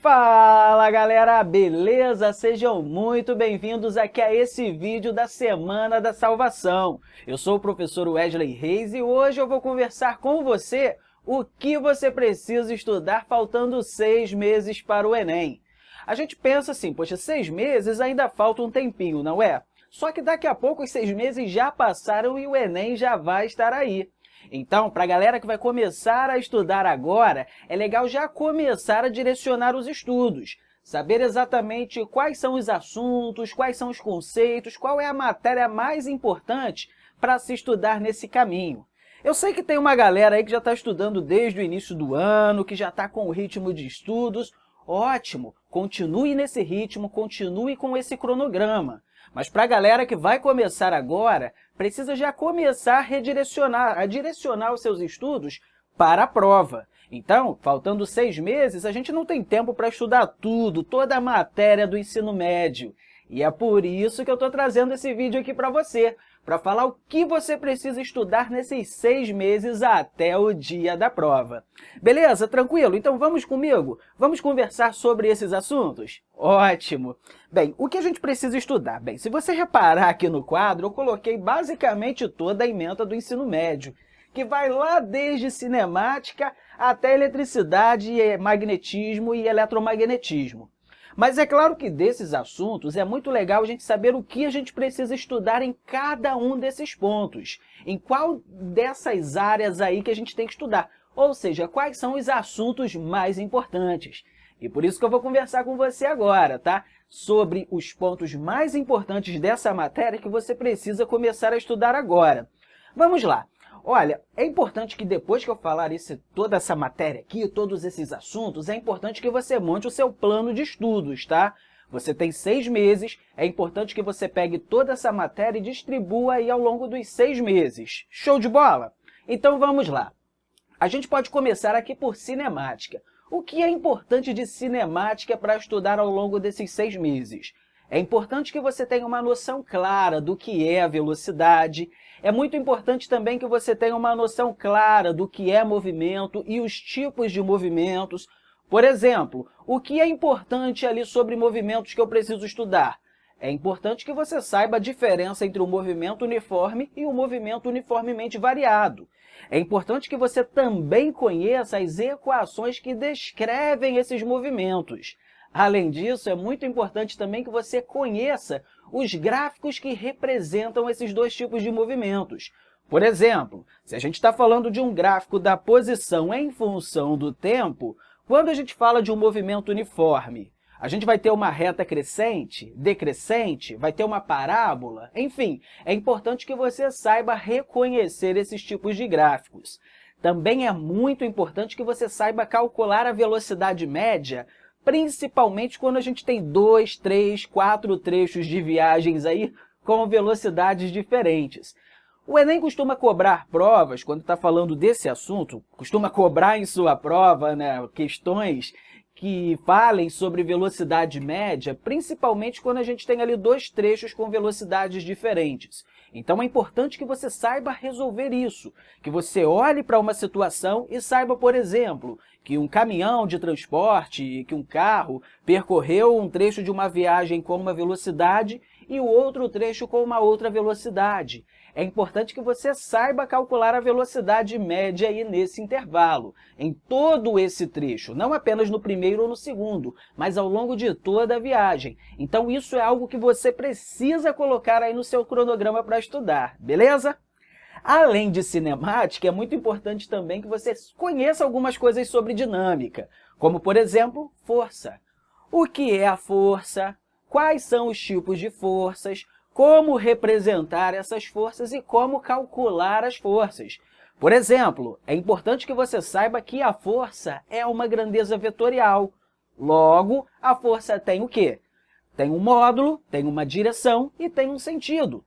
Fala galera, beleza? Sejam muito bem-vindos aqui a esse vídeo da Semana da Salvação. Eu sou o professor Wesley Reis e hoje eu vou conversar com você o que você precisa estudar faltando 6 meses para o Enem. A gente pensa assim, poxa, 6 meses ainda falta um tempinho, não é? Só que daqui a pouco os 6 meses já passaram e o Enem já vai estar aí. Então, para a galera que vai começar a estudar agora, é legal já começar a direcionar os estudos. Saber exatamente quais são os assuntos, quais são os conceitos, qual é a matéria mais importante para se estudar nesse caminho. Eu sei que tem uma galera aí que já está estudando desde o início do ano, que já está com o ritmo de estudos. Ótimo! Continue nesse ritmo, continue com esse cronograma. Mas para a galera que vai começar agora, precisa já começar a direcionar os seus estudos para a prova. Então, faltando 6 meses, a gente não tem tempo para estudar tudo, toda a matéria do ensino médio. E é por isso que eu estou trazendo esse vídeo aqui para você, para falar o que você precisa estudar nesses 6 meses até o dia da prova. Beleza? Tranquilo? Então vamos comigo? Vamos conversar sobre esses assuntos? Ótimo! Bem, o que a gente precisa estudar? Bem, se você reparar aqui no quadro, eu coloquei basicamente toda a ementa do ensino médio, que vai lá desde cinemática até eletricidade, magnetismo e eletromagnetismo. Mas é claro que desses assuntos é muito legal a gente saber o que a gente precisa estudar em cada um desses pontos. Em qual dessas áreas aí que a gente tem que estudar. Ou seja, quais são os assuntos mais importantes. E por isso que eu vou conversar com você agora, tá? Sobre os pontos mais importantes dessa matéria que você precisa começar a estudar agora. Vamos lá. Olha, é importante que depois que eu falar toda essa matéria aqui, todos esses assuntos, é importante que você monte o seu plano de estudos, tá? Você tem 6 meses, é importante que você pegue toda essa matéria e distribua aí ao longo dos 6 meses. Show de bola? Então vamos lá. A gente pode começar aqui por cinemática. O que é importante de cinemática para estudar ao longo desses 6 meses? É importante que você tenha uma noção clara do que é a velocidade. É muito importante também que você tenha uma noção clara do que é movimento e os tipos de movimentos. Por exemplo, o que é importante ali sobre movimentos que eu preciso estudar? É importante que você saiba a diferença entre o movimento uniforme e o movimento uniformemente variado. É importante que você também conheça as equações que descrevem esses movimentos. Além disso, é muito importante também que você conheça os gráficos que representam esses dois tipos de movimentos. Por exemplo, se a gente está falando de um gráfico da posição em função do tempo, quando a gente fala de um movimento uniforme, a gente vai ter uma reta crescente, decrescente, vai ter uma parábola, enfim, é importante que você saiba reconhecer esses tipos de gráficos. Também é muito importante que você saiba calcular a velocidade média, principalmente quando a gente tem 2, 3, 4 trechos de viagens aí com velocidades diferentes. O Enem costuma cobrar provas, quando está falando desse assunto, costuma cobrar em sua prova, né, questões que falem sobre velocidade média, principalmente quando a gente tem ali 2 trechos com velocidades diferentes. Então é importante que você saiba resolver isso, que você olhe para uma situação e saiba, por exemplo, que um caminhão de transporte, que um carro percorreu um trecho de uma viagem com uma velocidade e o outro trecho com uma outra velocidade. É importante que você saiba calcular a velocidade média aí nesse intervalo, em todo esse trecho, não apenas no primeiro ou no segundo, mas ao longo de toda a viagem. Então isso é algo que você precisa colocar aí no seu cronograma para estudar, beleza? Além de cinemática, é muito importante também que você conheça algumas coisas sobre dinâmica, como, por exemplo, força. O que é a força? Quais são os tipos de forças? Como representar essas forças e como calcular as forças. Por exemplo, é importante que você saiba que a força é uma grandeza vetorial. Logo, a força tem o quê? Tem um módulo, tem uma direção e tem um sentido.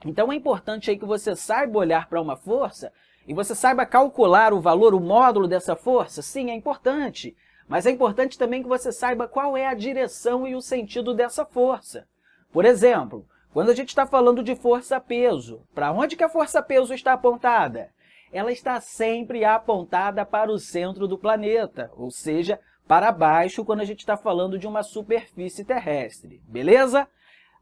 Então, é importante aí que você saiba olhar para uma força e você saiba calcular o valor, o módulo dessa força. Sim, é importante. Mas é importante também que você saiba qual é a direção e o sentido dessa força. Por exemplo, quando a gente está falando de força-peso, para onde que a força-peso está apontada? Ela está sempre apontada para o centro do planeta, ou seja, para baixo quando a gente está falando de uma superfície terrestre, beleza?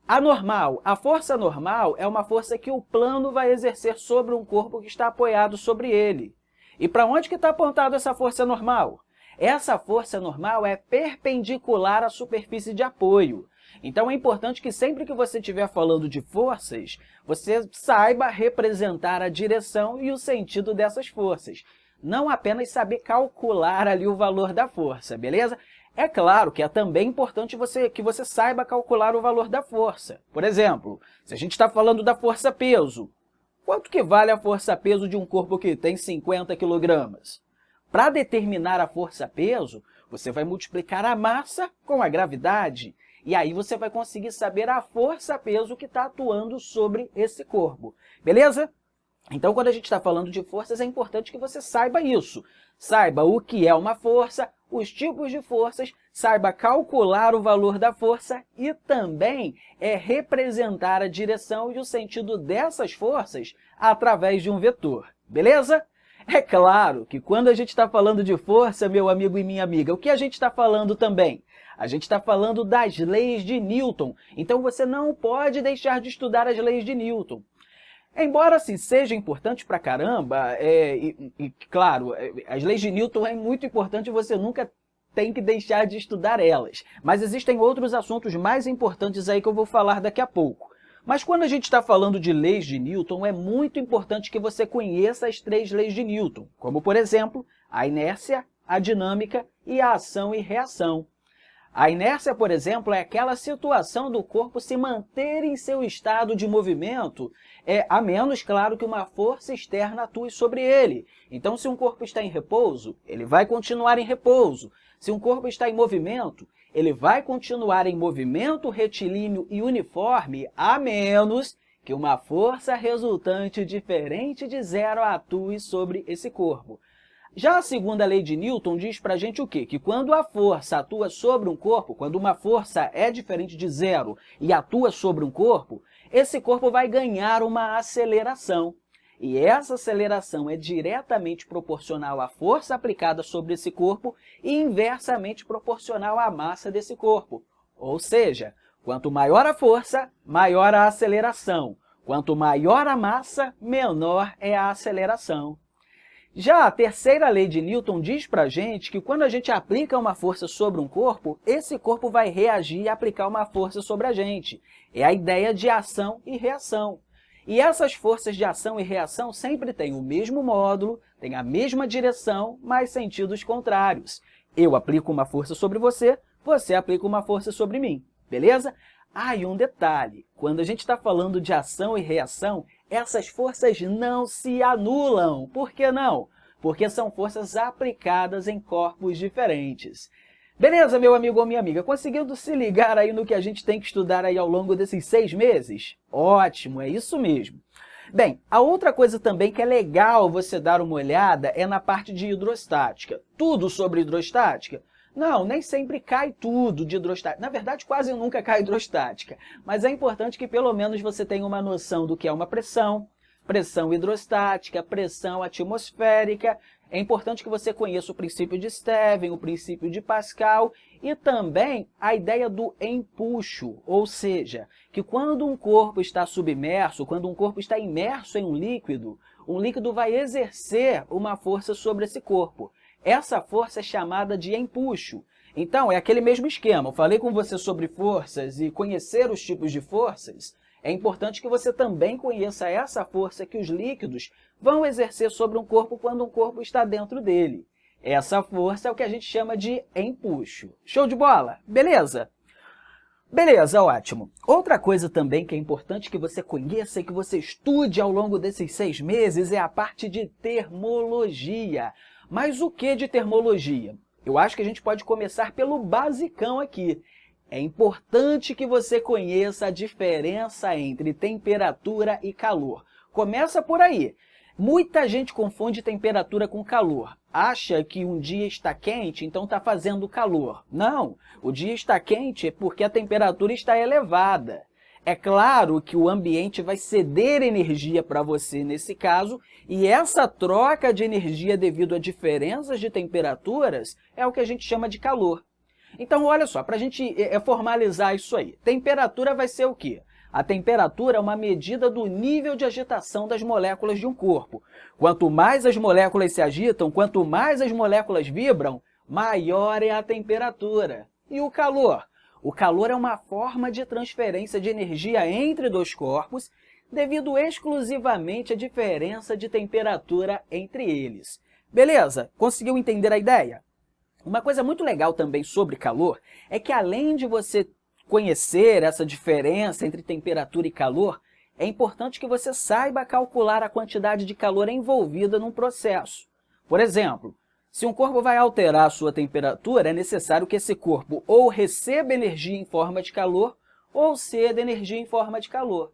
A força normal é uma força que o plano vai exercer sobre um corpo que está apoiado sobre ele. E para onde que está apontada essa força normal? Essa força normal é perpendicular à superfície de apoio. Então, é importante que sempre que você estiver falando de forças, você saiba representar a direção e o sentido dessas forças. Não apenas saber calcular ali o valor da força, beleza? É claro que é também importante que você saiba calcular o valor da força. Por exemplo, se a gente está falando da força-peso, quanto que vale a força-peso de um corpo que tem 50 kg? Para determinar a força-peso, você vai multiplicar a massa com a gravidade, e aí você vai conseguir saber a força-peso que está atuando sobre esse corpo, beleza? Então, quando a gente está falando de forças, é importante que você saiba isso. Saiba o que é uma força, os tipos de forças, saiba calcular o valor da força e também representar a direção e o sentido dessas forças através de um vetor, beleza? É claro que quando a gente está falando de força, meu amigo e minha amiga, o que a gente está falando também? A gente está falando das leis de Newton, então você não pode deixar de estudar as leis de Newton. Embora assim, seja importante pra caramba, claro, as leis de Newton é muito importante, você nunca tem que deixar de estudar elas. Mas existem outros assuntos mais importantes aí que eu vou falar daqui a pouco. Mas quando a gente está falando de leis de Newton, é muito importante que você conheça as 3 leis de Newton, como, por exemplo, a inércia, a dinâmica e a ação e reação. A inércia, por exemplo, é aquela situação do corpo se manter em seu estado de movimento, a menos, claro, que uma força externa atue sobre ele. Então, se um corpo está em repouso, ele vai continuar em repouso. Se um corpo está em movimento, ele vai continuar em movimento retilíneo e uniforme, a menos que uma força resultante diferente de zero atue sobre esse corpo. Já a segunda lei de Newton diz para a gente o quê? Que quando a força atua sobre um corpo, quando uma força é diferente de zero e atua sobre um corpo, esse corpo vai ganhar uma aceleração. E essa aceleração é diretamente proporcional à força aplicada sobre esse corpo e inversamente proporcional à massa desse corpo. Ou seja, quanto maior a força, maior a aceleração. Quanto maior a massa, menor é a aceleração. Já a terceira lei de Newton diz para a gente que quando a gente aplica uma força sobre um corpo, esse corpo vai reagir e aplicar uma força sobre a gente. É a ideia de ação e reação. E essas forças de ação e reação sempre têm o mesmo módulo, têm a mesma direção, mas sentidos contrários. Eu aplico uma força sobre você, você aplica uma força sobre mim, beleza? Ah, e um detalhe, quando a gente está falando de ação e reação, essas forças não se anulam. Por que não? Porque são forças aplicadas em corpos diferentes. Beleza, meu amigo ou minha amiga? Conseguindo se ligar aí no que a gente tem que estudar aí ao longo desses 6 meses? Ótimo, é isso mesmo. Bem, a outra coisa também que é legal você dar uma olhada é na parte de hidrostática. Tudo sobre hidrostática? Não, nem sempre cai tudo de hidrostática. Na verdade, quase nunca cai hidrostática. Mas é importante que pelo menos você tenha uma noção do que é uma pressão, pressão hidrostática, pressão atmosférica. É importante que você conheça o princípio de Stevin, o princípio de Pascal e também a ideia do empuxo, ou seja, que quando um corpo está submerso, quando um corpo está imerso em um líquido vai exercer uma força sobre esse corpo. Essa força é chamada de empuxo. Então, é aquele mesmo esquema. Eu falei com você sobre forças e conhecer os tipos de forças. É importante que você também conheça essa força que os líquidos vão exercer sobre um corpo quando um corpo está dentro dele. Essa força é o que a gente chama de empuxo. Show de bola? Beleza? Beleza, ótimo. Outra coisa também que é importante que você conheça e que você estude ao longo desses 6 meses é a parte de termologia. Mas o que de termologia? Eu acho que a gente pode começar pelo basicão aqui. É importante que você conheça a diferença entre temperatura e calor. Começa por aí. Muita gente confunde temperatura com calor. Acha que um dia está quente, então está fazendo calor. Não, o dia está quente porque a temperatura está elevada. É claro que o ambiente vai ceder energia para você nesse caso, e essa troca de energia devido a diferenças de temperaturas é o que a gente chama de calor. Então, olha só, para a gente formalizar isso aí, temperatura vai ser o quê? A temperatura é uma medida do nível de agitação das moléculas de um corpo. Quanto mais as moléculas se agitam, quanto mais as moléculas vibram, maior é a temperatura. E o calor? O calor é uma forma de transferência de energia entre dois corpos, devido exclusivamente à diferença de temperatura entre eles. Beleza? Conseguiu entender a ideia? Uma coisa muito legal também sobre calor é que, além de você conhecer essa diferença entre temperatura e calor, é importante que você saiba calcular a quantidade de calor envolvida num processo. Por exemplo, se um corpo vai alterar a sua temperatura, é necessário que esse corpo ou receba energia em forma de calor ou ceda energia em forma de calor.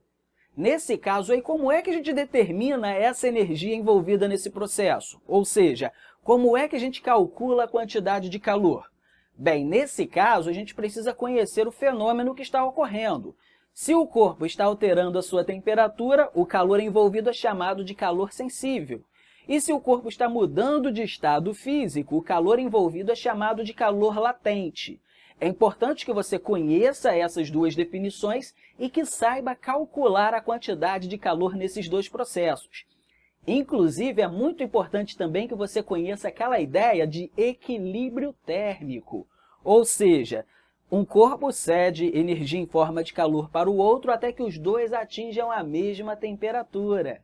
Nesse caso, aí, como é que a gente determina essa energia envolvida nesse processo? Ou seja, como é que a gente calcula a quantidade de calor? Bem, nesse caso, a gente precisa conhecer o fenômeno que está ocorrendo. Se o corpo está alterando a sua temperatura, o calor envolvido é chamado de calor sensível. E se o corpo está mudando de estado físico, o calor envolvido é chamado de calor latente. É importante que você conheça essas duas definições e que saiba calcular a quantidade de calor nesses dois processos. Inclusive, é muito importante também que você conheça aquela ideia de equilíbrio térmico. Ou seja, um corpo cede energia em forma de calor para o outro até que os dois atinjam a mesma temperatura.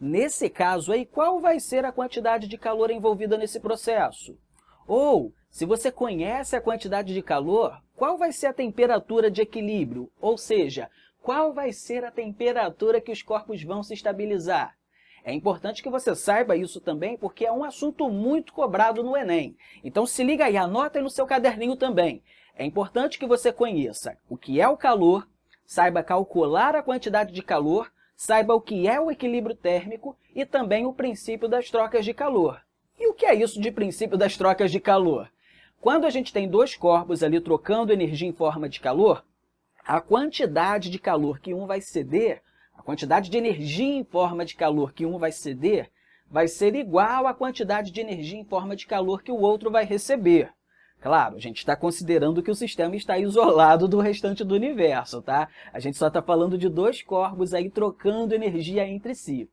Nesse caso aí, qual vai ser a quantidade de calor envolvida nesse processo? Ou, se você conhece a quantidade de calor, qual vai ser a temperatura de equilíbrio? Ou seja, qual vai ser a temperatura que os corpos vão se estabilizar? É importante que você saiba isso também, porque é um assunto muito cobrado no Enem. Então, se liga aí, anota aí no seu caderninho também. É importante que você conheça o que é o calor, saiba calcular a quantidade de calor, saiba o que é o equilíbrio térmico e também o princípio das trocas de calor. E o que é isso de princípio das trocas de calor? Quando a gente tem dois corpos ali trocando energia em forma de calor, a quantidade de calor que um vai ceder, a quantidade de energia em forma de calor que um vai ceder, vai ser igual à quantidade de energia em forma de calor que o outro vai receber. Claro, a gente está considerando que o sistema está isolado do restante do universo, tá? A gente só está falando de dois corpos aí trocando energia entre si.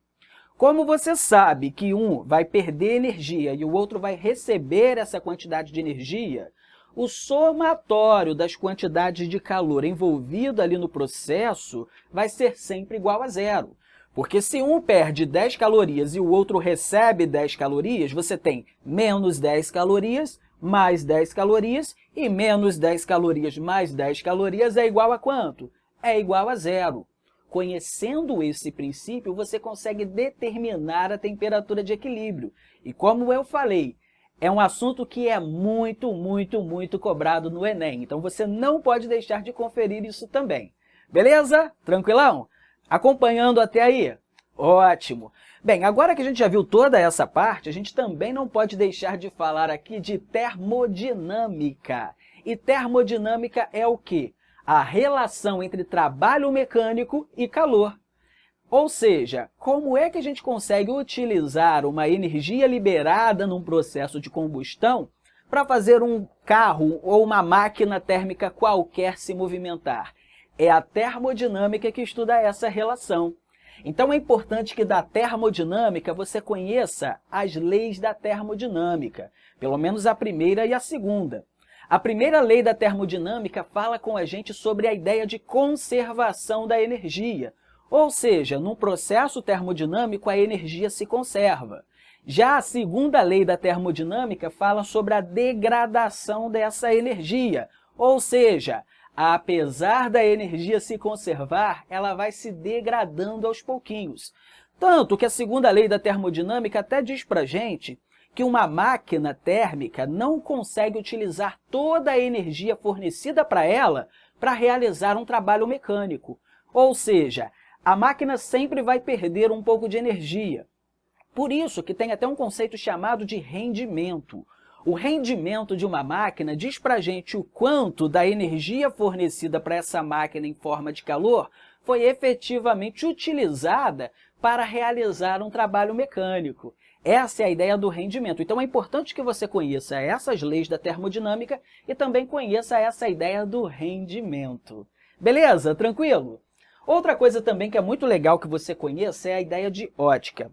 Como você sabe que um vai perder energia e o outro vai receber essa quantidade de energia, o somatório das quantidades de calor envolvido ali no processo vai ser sempre igual a zero. Porque se um perde 10 calorias e o outro recebe 10 calorias, você tem menos 10 calorias mais 10 calorias, e menos 10 calorias mais 10 calorias é igual a quanto? É igual a zero. Conhecendo esse princípio, você consegue determinar a temperatura de equilíbrio. E como eu falei, é um assunto que é muito cobrado no Enem. Então, você não pode deixar de conferir isso também. Beleza? Tranquilão? Acompanhando até aí? Ótimo! Bem, agora que a gente já viu toda essa parte, a gente também não pode deixar de falar aqui de termodinâmica. E termodinâmica é o quê? A relação entre trabalho mecânico e calor. Ou seja, como é que a gente consegue utilizar uma energia liberada num processo de combustão para fazer um carro ou uma máquina térmica qualquer se movimentar? É a termodinâmica que estuda essa relação. Então, é importante que da termodinâmica você conheça as leis da termodinâmica, pelo menos a primeira e a segunda. A primeira lei da termodinâmica fala com a gente sobre a ideia de conservação da energia, ou seja, num processo termodinâmico a energia se conserva. Já a segunda lei da termodinâmica fala sobre a degradação dessa energia, ou seja, apesar da energia se conservar, ela vai se degradando aos pouquinhos. Tanto que a segunda lei da termodinâmica até diz para a gente que uma máquina térmica não consegue utilizar toda a energia fornecida para ela para realizar um trabalho mecânico. Ou seja, a máquina sempre vai perder um pouco de energia. Por isso que tem até um conceito chamado de rendimento. O rendimento de uma máquina diz para a gente o quanto da energia fornecida para essa máquina em forma de calor foi efetivamente utilizada para realizar um trabalho mecânico. Essa é a ideia do rendimento. Então, é importante que você conheça essas leis da termodinâmica e também conheça essa ideia do rendimento. Beleza? Tranquilo? Outra coisa também que é muito legal que você conheça é a ideia de ótica.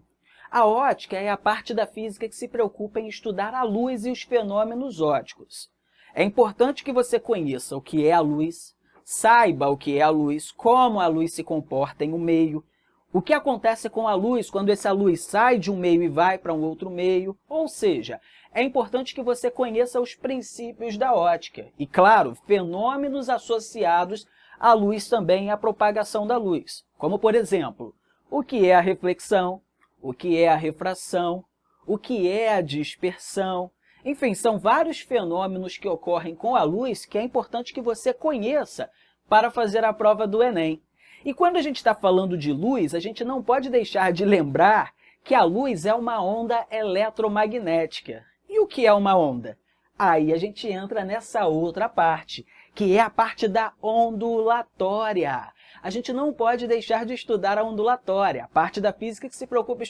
A ótica é a parte da física que se preocupa em estudar a luz e os fenômenos ópticos. É importante que você conheça o que é a luz, saiba o que é a luz, como a luz se comporta em um meio, o que acontece com a luz quando essa luz sai de um meio e vai para um outro meio, ou seja, é importante que você conheça os princípios da ótica e, claro, fenômenos associados à luz também e à propagação da luz, como, por exemplo, o que é a reflexão, o que é a refração, o que é a dispersão. Enfim, são vários fenômenos que ocorrem com a luz que é importante que você conheça para fazer a prova do Enem. E quando a gente está falando de luz, a gente não pode deixar de lembrar que a luz é uma onda eletromagnética. E o que é uma onda? Aí a gente entra nessa outra parte, que é a parte da ondulatória. A gente não pode deixar de estudar a ondulatória, a parte da física que se preocupa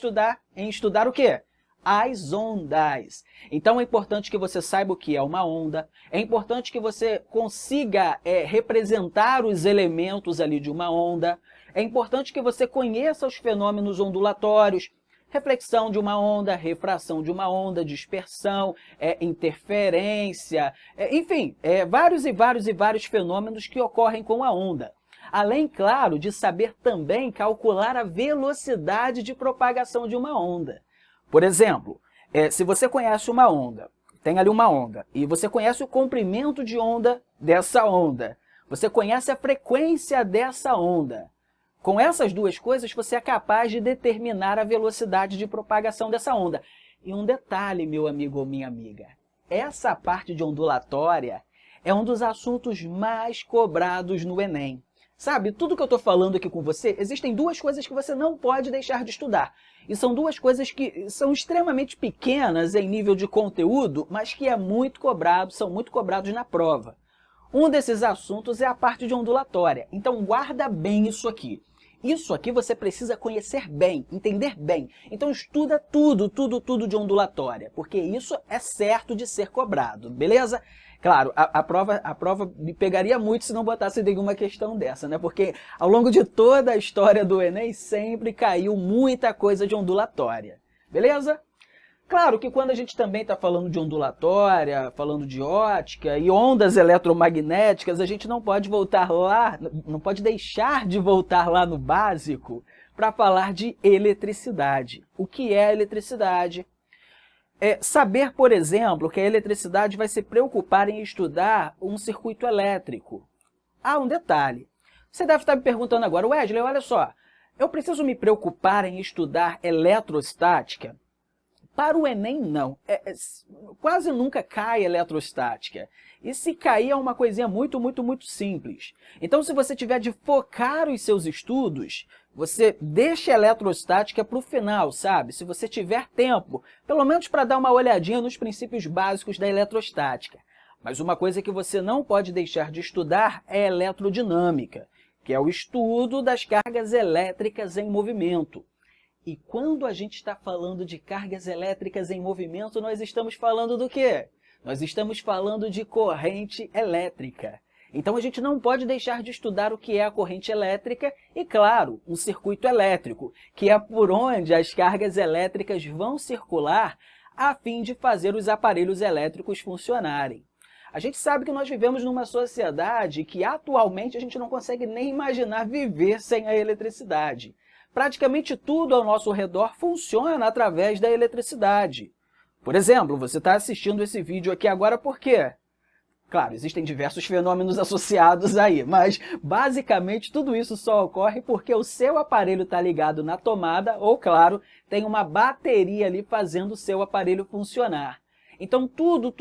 em estudar o quê? As ondas. Então, é importante que você saiba o que é uma onda, é importante que você consiga representar os elementos ali de uma onda, é importante que você conheça os fenômenos ondulatórios, reflexão de uma onda, refração de uma onda, dispersão, interferência, enfim, vários fenômenos que ocorrem com a onda. Além, claro, de saber também calcular a velocidade de propagação de uma onda. Por exemplo, se você conhece uma onda, tem ali uma onda, e você conhece o comprimento de onda dessa onda, você conhece a frequência dessa onda. Com essas duas coisas, você é capaz de determinar a velocidade de propagação dessa onda. E um detalhe, meu amigo ou minha amiga, essa parte de ondulatória é um dos assuntos mais cobrados no Enem. Sabe, tudo que eu estou falando aqui com você, existem duas coisas que você não pode deixar de estudar. E são duas coisas que são extremamente pequenas em nível de conteúdo, mas que são muito cobrados na prova. Um desses assuntos é a parte de ondulatória. Então, guarda bem isso aqui. Isso aqui você precisa conhecer bem, entender bem. Então, estuda tudo de ondulatória, porque isso é certo de ser cobrado, beleza? Claro, a prova me pegaria muito se não botasse nenhuma questão dessa, né? Porque ao longo de toda a história do Enem sempre caiu muita coisa de ondulatória, beleza? Claro que quando a gente também está falando de ondulatória, falando de ótica e ondas eletromagnéticas, a gente não pode voltar lá, não pode deixar de voltar lá no básico para falar de eletricidade. O que é eletricidade? Saber, por exemplo, que a eletricidade vai se preocupar em estudar um circuito elétrico. Ah, um detalhe. Você deve estar me perguntando agora, Wesley, olha só, eu preciso me preocupar em estudar eletrostática? Para o Enem, não. Quase nunca cai eletrostática. E se cair é uma coisinha muito simples. Então, se você tiver de focar os seus estudos, você deixa a eletrostática para o final, sabe? Se você tiver tempo, pelo menos para dar uma olhadinha nos princípios básicos da eletrostática. Mas uma coisa que você não pode deixar de estudar é a eletrodinâmica, que é o estudo das cargas elétricas em movimento. E quando a gente está falando de cargas elétricas em movimento, nós estamos falando do quê? Nós estamos falando de corrente elétrica. Então, a gente não pode deixar de estudar o que é a corrente elétrica e, claro, um circuito elétrico, que é por onde as cargas elétricas vão circular a fim de fazer os aparelhos elétricos funcionarem. A gente sabe que nós vivemos numa sociedade que, atualmente, a gente não consegue nem imaginar viver sem a eletricidade. Praticamente tudo ao nosso redor funciona através da eletricidade. Por exemplo, você está assistindo esse vídeo aqui agora por quê? Claro, existem diversos fenômenos associados aí, mas basicamente tudo isso só ocorre porque o seu aparelho está ligado na tomada ou, claro, tem uma bateria ali fazendo o seu aparelho funcionar. Então tudo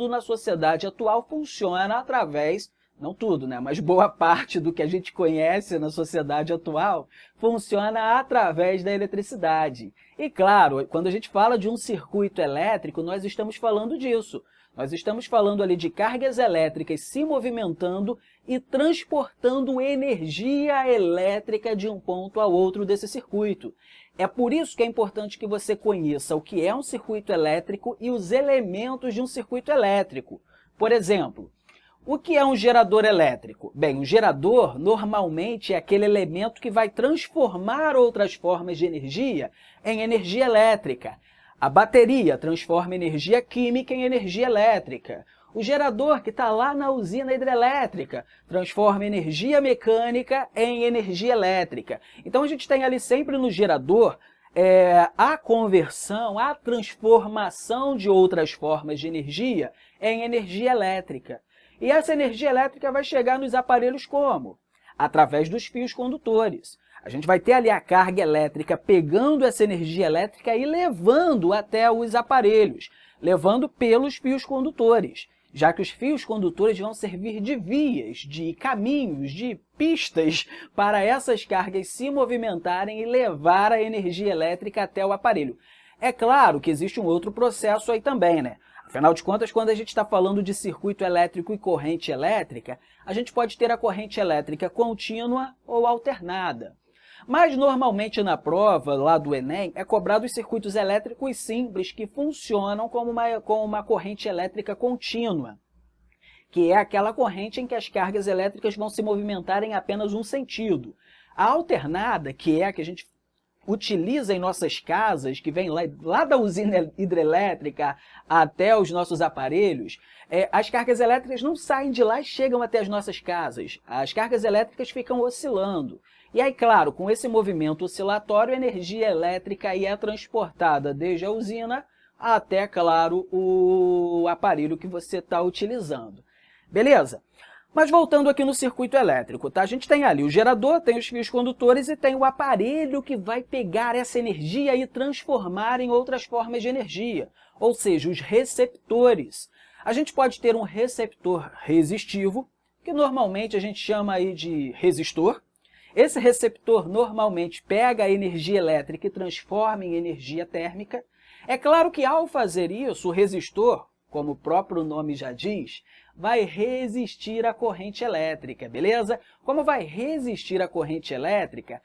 na sociedade atual funciona através, não tudo, né? Mas boa parte do que a gente conhece na sociedade atual funciona através da eletricidade. E claro, quando a gente fala de um circuito elétrico, nós estamos falando disso. Nós estamos falando ali de cargas elétricas se movimentando e transportando energia elétrica de um ponto ao outro desse circuito. É por isso que é importante que você conheça o que é um circuito elétrico e os elementos de um circuito elétrico. Por exemplo, o que é um gerador elétrico? Bem, um gerador normalmente é aquele elemento que vai transformar outras formas de energia em energia elétrica. A bateria transforma energia química em energia elétrica. O gerador que está lá na usina hidrelétrica transforma energia mecânica em energia elétrica. Então a gente tem ali sempre no gerador a conversão, a transformação de outras formas de energia em energia elétrica. E essa energia elétrica vai chegar nos aparelhos como? Através dos fios condutores. A gente vai ter ali a carga elétrica pegando essa energia elétrica e levando até os aparelhos, levando pelos fios condutores, já que os fios condutores vão servir de vias, de caminhos, de pistas para essas cargas se movimentarem e levar a energia elétrica até o aparelho. É claro que existe um outro processo aí também, né? Afinal de contas, quando a gente está falando de circuito elétrico e corrente elétrica, a gente pode ter a corrente elétrica contínua ou alternada. Mas, normalmente, na prova lá do Enem, é cobrado os circuitos elétricos simples que funcionam como uma corrente elétrica contínua, que é aquela corrente em que as cargas elétricas vão se movimentar em apenas um sentido. A alternada, que é a que a gente utiliza em nossas casas, que vem lá da usina hidrelétrica até os nossos aparelhos, as cargas elétricas não saem de lá e chegam até as nossas casas. As cargas elétricas ficam oscilando. E aí, claro, com esse movimento oscilatório, a energia elétrica aí é transportada desde a usina até, claro, o aparelho que você está utilizando. Beleza? Mas voltando aqui no circuito elétrico, tá? A gente tem ali o gerador, tem os fios condutores e tem o aparelho que vai pegar essa energia e transformar em outras formas de energia, ou seja, os receptores. A gente pode ter um receptor resistivo, que normalmente a gente chama aí de resistor. Esse receptor normalmente pega a energia elétrica e transforma em energia térmica. É claro que ao fazer isso, o resistor, como o próprio nome já diz, vai resistir à corrente elétrica, beleza? Como vai resistir à corrente elétrica,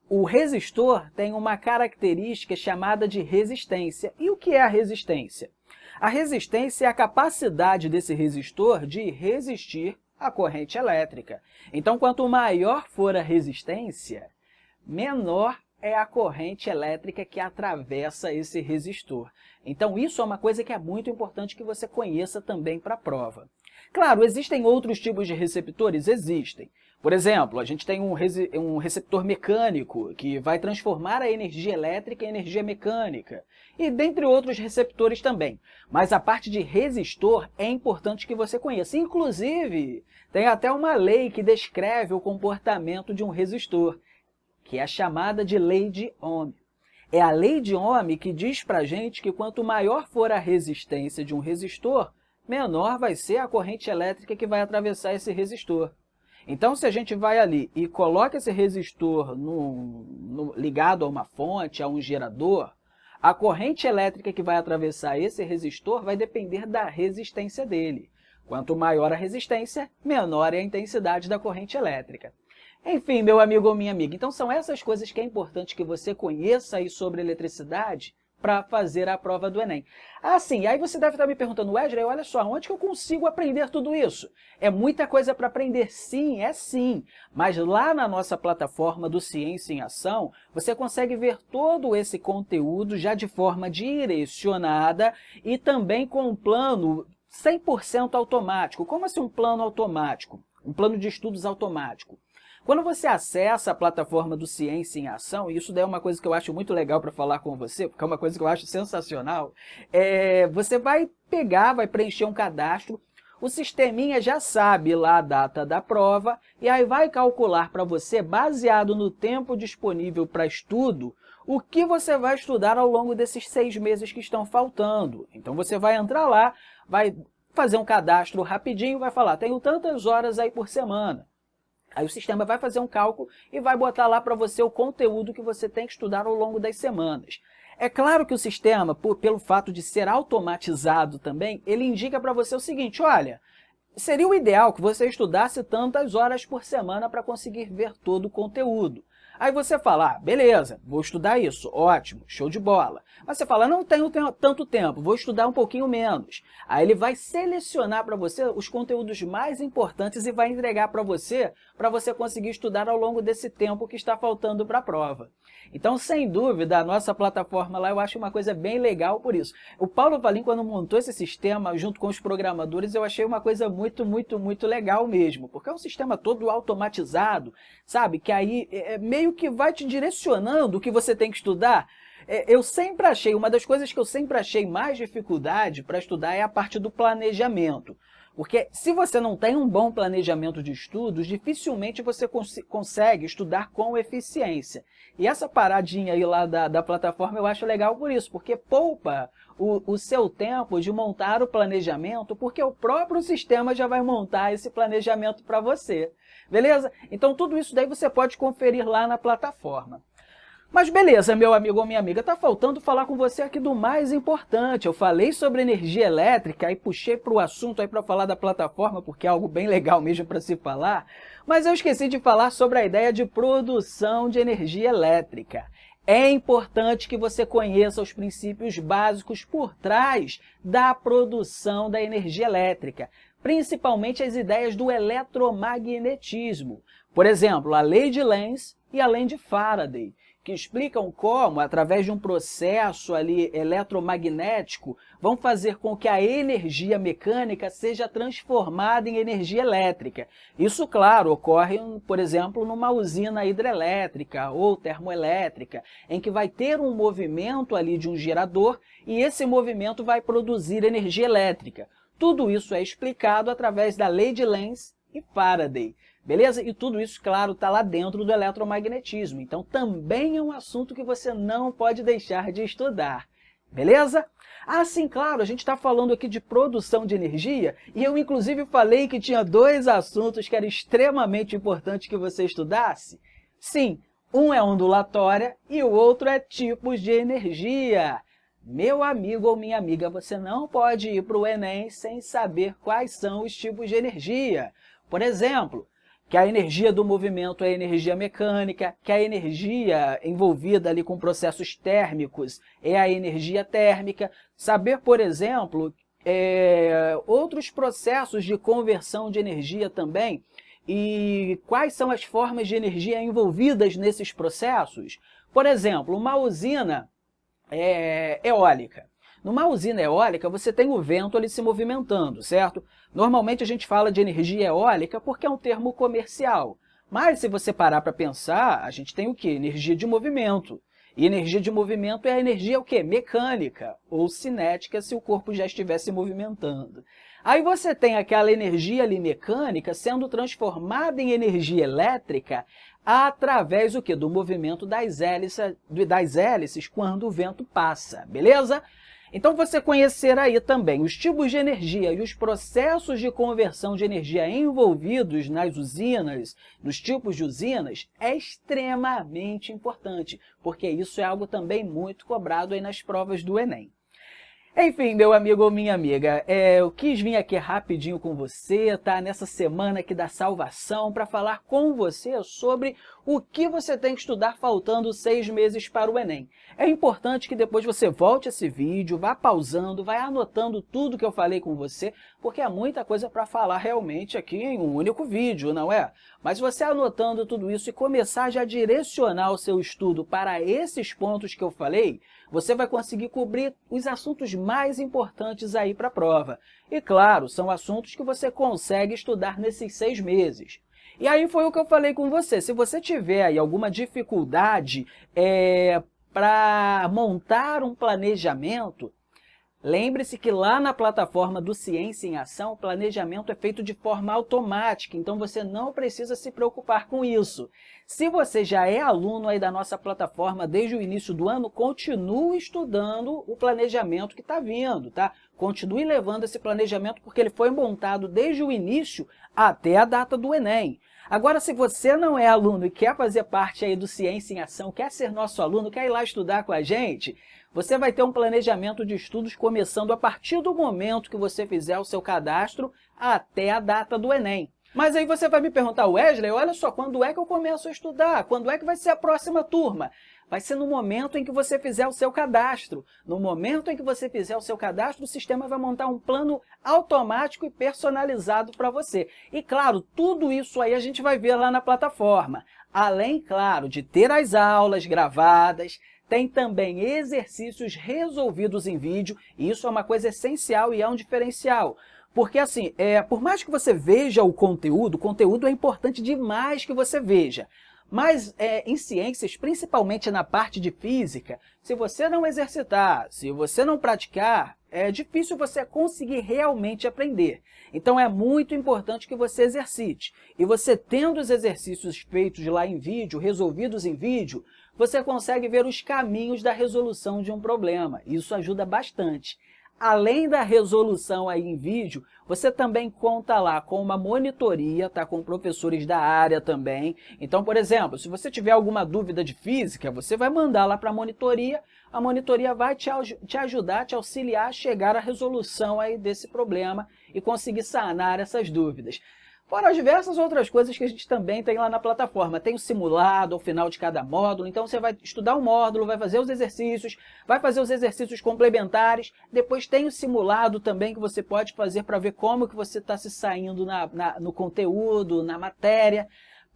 o resistor tem uma característica chamada de resistência. E o que é a resistência? A resistência é a capacidade desse resistor de resistir à corrente elétrica. Então, quanto maior for a resistência, menor é a corrente elétrica que atravessa esse resistor. Então, isso é uma coisa que é muito importante que você conheça também para a prova. Claro, existem outros tipos de receptores? Existem. Por exemplo, a gente tem um receptor mecânico, que vai transformar a energia elétrica em energia mecânica, e dentre outros receptores também. Mas a parte de resistor é importante que você conheça. Inclusive, tem até uma lei que descreve o comportamento de um resistor, que é a chamada de lei de Ohm. É a lei de Ohm que diz para a gente que quanto maior for a resistência de um resistor, menor vai ser a corrente elétrica que vai atravessar esse resistor. Então, se a gente vai ali e coloca esse resistor ligado a uma fonte, a um gerador, a corrente elétrica que vai atravessar esse resistor vai depender da resistência dele. Quanto maior a resistência, menor é a intensidade da corrente elétrica. Enfim, meu amigo ou minha amiga, então são essas coisas que é importante que você conheça aí sobre eletricidade para fazer a prova do Enem. Ah, sim, aí você deve estar me perguntando, Wesley, olha só, onde que eu consigo aprender tudo isso? É muita coisa para aprender, sim, é sim, mas lá na nossa plataforma do Ciência em Ação, você consegue ver todo esse conteúdo já de forma direcionada e também com um plano 100% automático. Como assim um plano automático? Um plano de estudos automático. Quando você acessa a plataforma do Ciência em Ação, e isso daí é uma coisa que eu acho muito legal para falar com você, porque é uma coisa que eu acho sensacional, você vai pegar, vai preencher um cadastro, o sisteminha já sabe lá a data da prova, e aí vai calcular para você, baseado no tempo disponível para estudo, o que você vai estudar ao longo desses 6 meses que estão faltando. Então você vai entrar lá, vai fazer um cadastro rapidinho, vai falar, tenho tantas horas aí por semana. Aí o sistema vai fazer um cálculo e vai botar lá para você o conteúdo que você tem que estudar ao longo das semanas. É claro que o sistema, pelo fato de ser automatizado também, ele indica para você o seguinte, olha, seria o ideal que você estudasse tantas horas por semana para conseguir ver todo o conteúdo. Aí você fala, ah, beleza, vou estudar isso, ótimo, show de bola. Mas você fala, não tenho tanto tempo, vou estudar um pouquinho menos. Aí ele vai selecionar para você os conteúdos mais importantes e vai entregar para você conseguir estudar ao longo desse tempo que está faltando para a prova. Então, sem dúvida, a nossa plataforma lá eu acho uma coisa bem legal por isso. O Paulo Valim, quando montou esse sistema junto com os programadores, eu achei uma coisa muito legal mesmo, porque é um sistema todo automatizado, sabe? Que aí meio que vai te direcionando o que você tem que estudar. Eu sempre achei, uma das coisas que eu sempre achei mais dificuldade para estudar é a parte do planejamento. Porque se você não tem um bom planejamento de estudos, dificilmente você consegue estudar com eficiência. E essa paradinha aí lá da plataforma eu acho legal por isso, porque poupa o seu tempo de montar o planejamento, porque o próprio sistema já vai montar esse planejamento para você. Beleza? Então tudo isso daí você pode conferir lá na plataforma. Mas beleza, meu amigo ou minha amiga, tá faltando falar com você aqui do mais importante. Eu falei sobre energia elétrica e puxei para o assunto aí para falar da plataforma, porque é algo bem legal mesmo para se falar, mas eu esqueci de falar sobre a ideia de produção de energia elétrica. É importante que você conheça os princípios básicos por trás da produção da energia elétrica, principalmente as ideias do eletromagnetismo. Por exemplo, a lei de Lenz e a lei de Faraday, que explicam como, através de um processo ali eletromagnético, vão fazer com que a energia mecânica seja transformada em energia elétrica. Isso, claro, ocorre, por exemplo, numa usina hidrelétrica ou termoelétrica, em que vai ter um movimento ali de um gerador e esse movimento vai produzir energia elétrica. Tudo isso é explicado através da lei de Lenz e Faraday. Beleza? E tudo isso, claro, está lá dentro do eletromagnetismo. Então, também é um assunto que você não pode deixar de estudar. Beleza? Ah, sim, claro, a gente está falando aqui de produção de energia e eu, inclusive, falei que tinha dois assuntos que era extremamente importante que você estudasse. Sim, um é ondulatória e o outro é tipos de energia. Meu amigo ou minha amiga, você não pode ir para o Enem sem saber quais são os tipos de energia. Por exemplo, que a energia do movimento é energia mecânica, que a energia envolvida ali com processos térmicos é a energia térmica. Saber, por exemplo, outros processos de conversão de energia também e quais são as formas de energia envolvidas nesses processos. Por exemplo, uma usina eólica. Numa usina eólica, você tem o vento ali se movimentando, certo? Normalmente a gente fala de energia eólica porque é um termo comercial. Mas se você parar para pensar, a gente tem o quê? Energia de movimento. E energia de movimento é a energia o quê? Mecânica ou cinética se o corpo já estivesse se movimentando. Aí você tem aquela energia ali mecânica sendo transformada em energia elétrica através o quê? Do movimento das hélices quando o vento passa, beleza? Então, você conhecer aí também os tipos de energia e os processos de conversão de energia envolvidos nas usinas, nos tipos de usinas, é extremamente importante, porque isso é algo também muito cobrado aí nas provas do Enem. Enfim, meu amigo ou minha amiga, eu quis vir aqui rapidinho com você, tá? Nessa semana aqui da salvação, para falar com você sobre o que você tem que estudar faltando 6 meses para o Enem. É importante que depois você volte esse vídeo, vá pausando, vai anotando tudo que eu falei com você, porque é muita coisa para falar realmente aqui em um único vídeo, não é? Mas você anotando tudo isso e começar já a direcionar o seu estudo para esses pontos que eu falei, você vai conseguir cobrir os assuntos mais importantes aí para a prova. E claro, são assuntos que você consegue estudar nesses 6 meses. E aí foi o que eu falei com você. Se você tiver aí alguma dificuldade para montar um planejamento, lembre-se que lá na plataforma do Ciência em Ação, o planejamento é feito de forma automática, então você não precisa se preocupar com isso. Se você já é aluno aí da nossa plataforma desde o início do ano, continue estudando o planejamento que está vindo, tá? Continue levando esse planejamento porque ele foi montado desde o início até a data do Enem. Agora, se você não é aluno e quer fazer parte aí do Ciência em Ação, quer ser nosso aluno, quer ir lá estudar com a gente, você vai ter um planejamento de estudos começando a partir do momento que você fizer o seu cadastro até a data do Enem. Mas aí você vai me perguntar, Wesley, olha só, quando é que eu começo a estudar? Quando é que vai ser a próxima turma? Vai ser no momento em que você fizer o seu cadastro. No momento em que você fizer o seu cadastro, o sistema vai montar um plano automático e personalizado para você. E claro, tudo isso aí a gente vai ver lá na plataforma. Além, claro, de ter as aulas gravadas, tem também exercícios resolvidos em vídeo, e isso é uma coisa essencial e é um diferencial. Porque assim, por mais que você veja o conteúdo é importante demais que você veja. Mas em ciências, principalmente na parte de física, se você não exercitar, se você não praticar, é difícil você conseguir realmente aprender. Então é muito importante que você exercite. E você tendo os exercícios feitos lá em vídeo, resolvidos em vídeo, você consegue ver os caminhos da resolução de um problema. Isso ajuda bastante. Além da resolução aí em vídeo, você também conta lá com uma monitoria, tá? Com professores da área também. Então, por exemplo, se você tiver alguma dúvida de física, você vai mandar lá para a monitoria vai te ajudar, te auxiliar a chegar à resolução aí desse problema e conseguir sanar essas dúvidas. Fora as diversas outras coisas que a gente também tem lá na plataforma. Tem o simulado ao final de cada módulo, então você vai estudar um módulo, vai fazer os exercícios complementares, depois tem o simulado também que você pode fazer para ver como que você está se saindo no conteúdo, na matéria.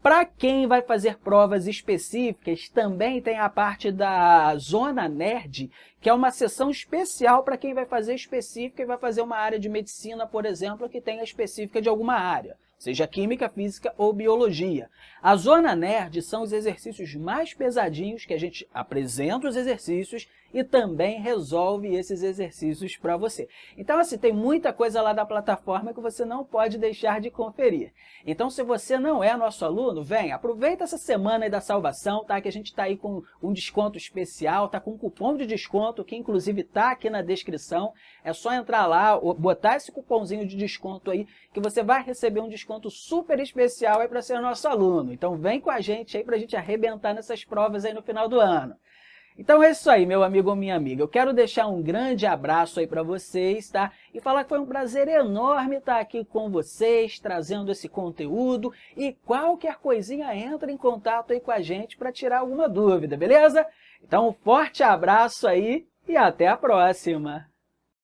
Para quem vai fazer provas específicas, também tem a parte da Zona Nerd, que é uma sessão especial para quem vai fazer específica e vai fazer uma área de medicina, por exemplo, que tenha específica de alguma área, seja química, física ou biologia. A Zona Nerd são os exercícios mais pesadinhos, que a gente apresenta os exercícios e também resolve esses exercícios para você. Então, assim, tem muita coisa lá da plataforma que você não pode deixar de conferir. Então, se você não é nosso aluno, vem, aproveita essa semana aí da salvação, tá? Que a gente está aí com um desconto especial, tá com um cupom de desconto, que inclusive está aqui na descrição. É só entrar lá, botar esse cupomzinho de desconto aí, que você vai receber um desconto super especial aí para ser nosso aluno. Então, vem com a gente aí para a gente arrebentar nessas provas aí no final do ano. Então é isso aí, meu amigo ou minha amiga. Eu quero deixar um grande abraço aí para vocês, tá? E falar que foi um prazer enorme estar aqui com vocês, trazendo esse conteúdo. E qualquer coisinha, entra em contato aí com a gente para tirar alguma dúvida, beleza? Então um forte abraço aí e até a próxima!